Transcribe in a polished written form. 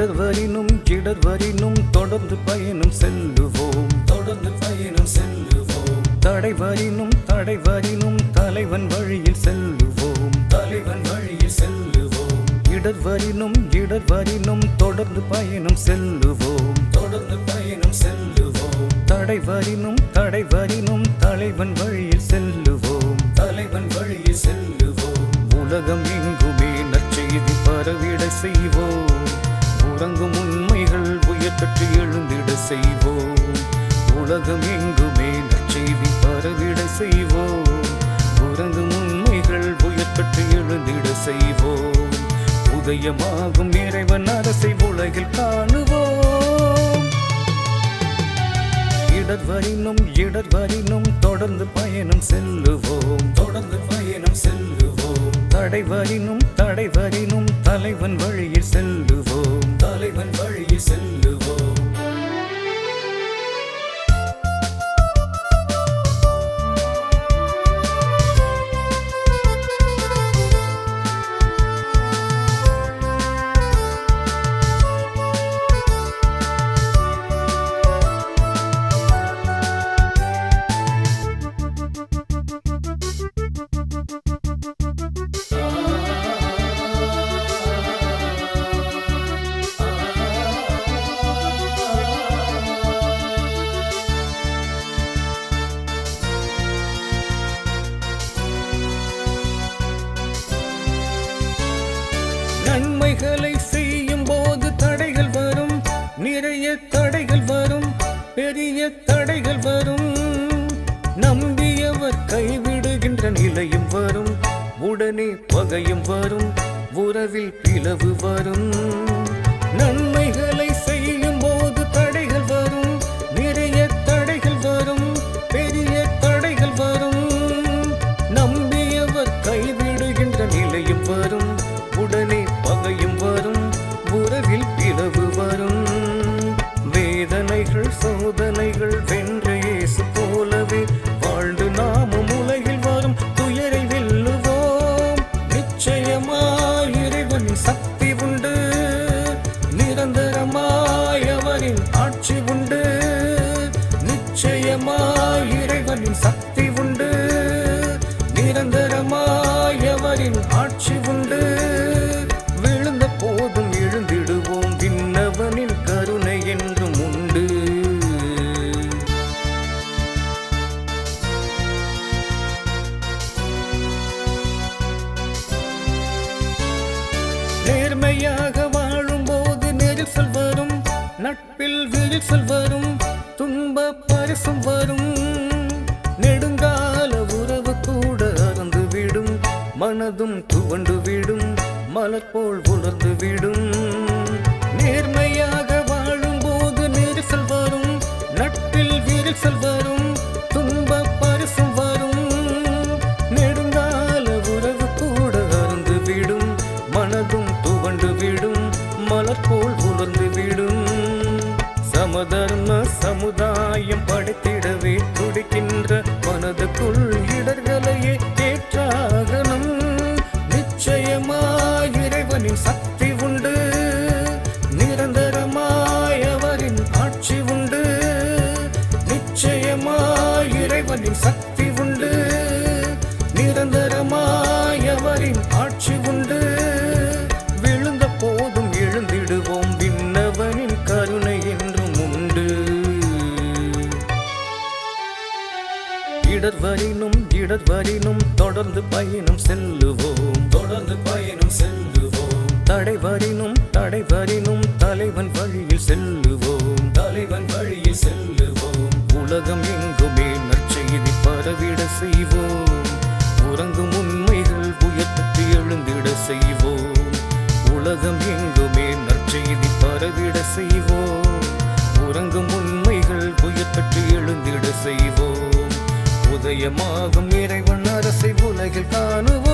இடர்வரினும் தொடர்ந்து பயணம் செல்லுவோம், தொடர்ந்து பயணம் செல்லுவோம். தடைவரினும் தலைவன் வழியில் செல்லுவோம், தலைவன் வழியில் செல்லுவோம். இடர்வரினும் தொடர்ந்து பயணம் செல்லுவோம், தொடர்ந்து பயணம் செல்லுவோம். தடைவரினும் தலைவன் வழியில் செல்லுவோம், தலைவன் வழியில் செல்லுவோம். உலகம் எங்குமே நற்செய்தி பரவிட செய்வோம், உறங்கும் உண்மைகள் உயர்த்தட்டு எழுந்திட செய்வோம். உலகம் எங்குமே நற்செய்தி பரவிட செய்வோம், உறங்கும் உண்மைகள் உயர்த்தட்டு எழுந்திட செய்வோம். உதயமாகும் இறைவன் அரசை உலகில் காணுவோம். இடர்வரினும் தொடர்ந்து பயணம் செல்லுவோம், தொடர்ந்து பயணம் செல்லுவோம். தடைவரினும் தலைவன் வழியில் செல்லுவோம், தலைவன் வழியில் செல்லுவோம். நன்மைகளை செய்யும் போது தடைகள் வரும், நிறைய தடைகள் வரும், பெரிய தடைகள் வரும். நம்பியவர் கைவிடுகின்ற நிலையும் வரும், உடனே பகையும் வரும், உறவில் பிளவு வரும். நன்மைகளை செய்யும் போது தடைகள் வரும், நிறைய தடைகள் வரும், பெரிய தடைகள் வரும். நம்பியவர் கைவிடுகின்ற நிலையும் வரும், உடனே பகையும் வரும், உறவில் பிளவு வரும். வேதனைகள் சோதனைகள் வென்ற இயேசு போலவே வாழ்ந்து நாமும் உலகில் வரும் துயரை வெல்லுவோம். நிச்சயமாய் இறைவனின் சக்தி உண்டு, நிரந்தரமாய் அவரின் ஆட்சி உண்டு. நிச்சயமாய் இறைவனின் சக்தி உண்டு, நிரந்தரமாய் அவரின் ஆட்சி உண்டு. விழுந்த போதும் எழுந்திடுவோம், விண்ணவனின் கருணை என்றும் உண்டு. நேர்மையாக வாழும்போது நெரிசல் வரும், நட்பில் விரிசல் வரும், துன்ப பரிசும் வரும். நெடுங்கால உறவு கூட அறந்து விடும், மனதும் துவண்டு விடும், மலர் போல் உலர்ந்து விடும். நேர்மையாக வாழும்போது நெரிசல் வரும், நட்பில் விரிசல் வரும், துன்ப பரிசும் வரும். நெடுங்கால உறவு கூட அறந்து விடும், மனதும் துவண்டு விடும், மலர் போல் உலர்ந்து விடும். சமதர்ம சமுதாயம் படைத்திடவே துடிக்கின்ற மனதுக்குள் இடர்களையே ஏற்றாகணும். நிச்சயமாய் இறைவனின் சக்தி உண்டு, நிரந்தரமாய் அவரின் ஆட்சி உண்டு. நிச்சயமாய் இறைவனின் சக்தி உண்டு, நிரந்தரமாய் அவரின் ஆட்சி உண்டு. விழுந்த போதும் எழுந்திடுவோம், விண்ணவனின் கருணை என்றும் உண்டு. இடர்வரினும் தொடர்ந்து பயணம் செல்லுவோம், தொடர்ந்து பயணம் செல்லுவோம். தடைவரினும் தலைவன் வழியில் செல்லுவோம், தலைவன் வழியில் செல்லுவோம். உலகம் எங்குமே நற்செய்தி பரவிட செய்வோம், உறங்கும் உண்மைகள் உயர்த்தட்டு எழுந்திட செய்வோம். உலகம் எங்குமே நற்செய்தி பரவிட செய்வோம், உறங்கும் உண்மைகள் உயர்த்தட்டு எழுந்திட செய்வோம். உதயமாகும் இறைவன் அரசை உலகில் காணுவோம்.